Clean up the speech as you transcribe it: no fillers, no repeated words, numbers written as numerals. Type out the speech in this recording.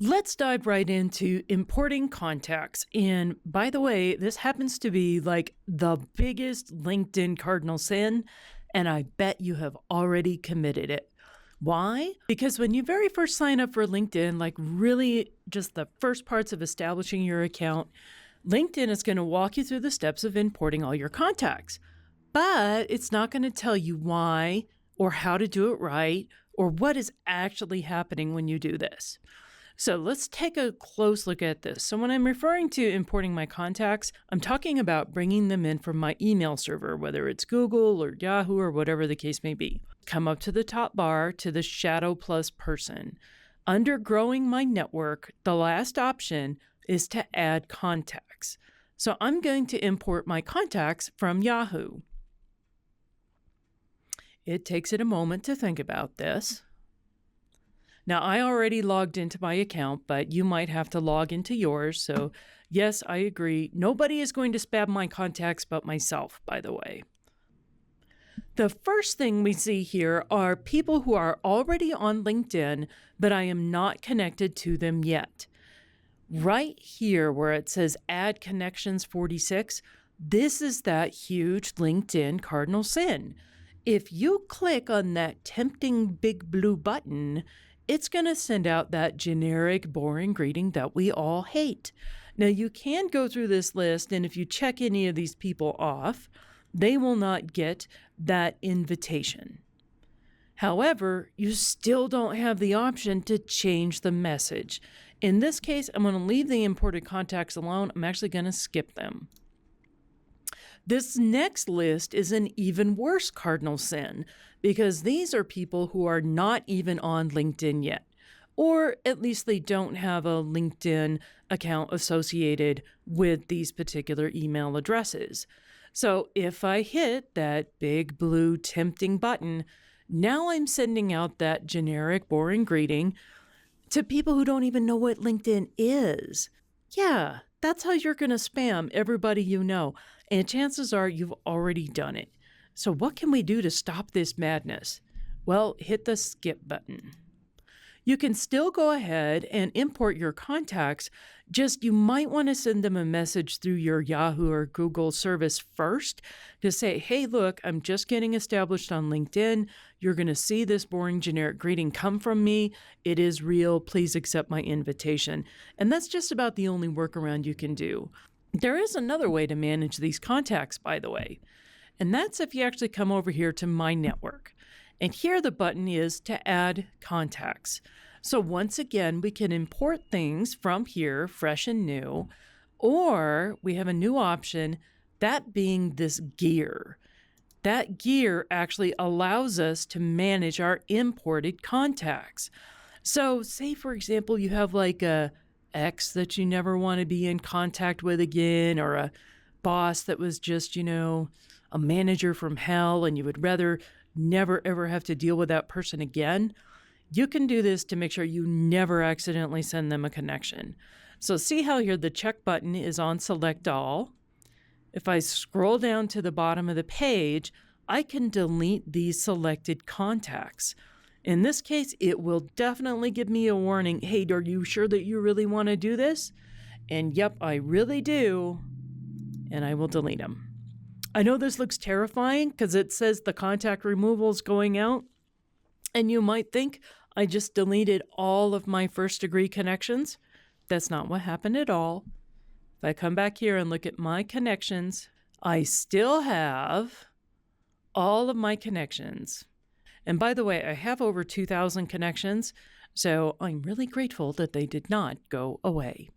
Let's dive right into importing contacts. And by the way, this happens to be like the biggest LinkedIn cardinal sin, and I bet you have already committed it. Why? Because when you very first sign up for LinkedIn, like really just the first parts of establishing your account, LinkedIn is going to walk you through the steps of importing all your contacts. But it's not going to tell you why or how to do it right or what is actually happening when you do this. So let's take a close look at this. So when I'm referring to importing my contacts, I'm talking about bringing them in from my email server, whether it's Google or Yahoo or whatever the case may be. Come up to the top bar to the Shadow Plus person. Under growing my network, the last option is to add contacts. So I'm going to import my contacts from Yahoo. It takes it a moment to think about this. Now, I already logged into my account, but you might have to log into yours. So yes, I agree. Nobody is going to spam my contacts but myself, by the way. The first thing we see here are people who are already on LinkedIn, but I am not connected to them yet. Right here where it says Add Connections 46, this is that huge LinkedIn cardinal sin. If you click on that tempting big blue button, it's going to send out that generic, boring greeting that we all hate. Now, you can go through this list, and if you check any of these people off, they will not get that invitation. However, you still don't have the option to change the message. In this case, I'm going to leave the imported contacts alone. I'm actually going to skip them. This next list is an even worse cardinal sin because these are people who are not even on LinkedIn yet, or at least they don't have a LinkedIn account associated with these particular email addresses. So if I hit that big blue tempting button, now I'm sending out that generic boring greeting to people who don't even know what LinkedIn is. Yeah, that's how you're going to spam everybody you know. And chances are you've already done it. So what can we do to stop this madness? Well, hit the skip button. You can still go ahead and import your contacts, just you might want to send them a message through your Yahoo or Google service first to say, hey, look, I'm just getting established on LinkedIn. You're going to see this boring generic greeting come from me. It is real. Please accept my invitation. And that's just about the only workaround you can do. There is another way to manage these contacts, by the way, and that's if you actually come over here to My Network. And here the button is to add contacts. So once again, we can import things from here, fresh and new, or we have a new option, that being this gear. That gear actually allows us to manage our imported contacts. So say, for example, you have like a ex that you never want to be in contact with again, or a boss that was just, a manager from hell and you would rather never ever have to deal with that person again. You can do this to make sure you never accidentally send them a connection. So see how here the check button is on select all. If I scroll down to the bottom of the page, I can delete these selected contacts. In this case, it will definitely give me a warning. Hey, are you sure that you really want to do this? And yep, I really do. And I will delete them. I know this looks terrifying because it says the contact removal is going out. And you might think I just deleted all of my first degree connections. That's not what happened at all. If I come back here and look at my connections, I still have all of my connections. And by the way, I have over 2,000 connections, so I'm really grateful that they did not go away.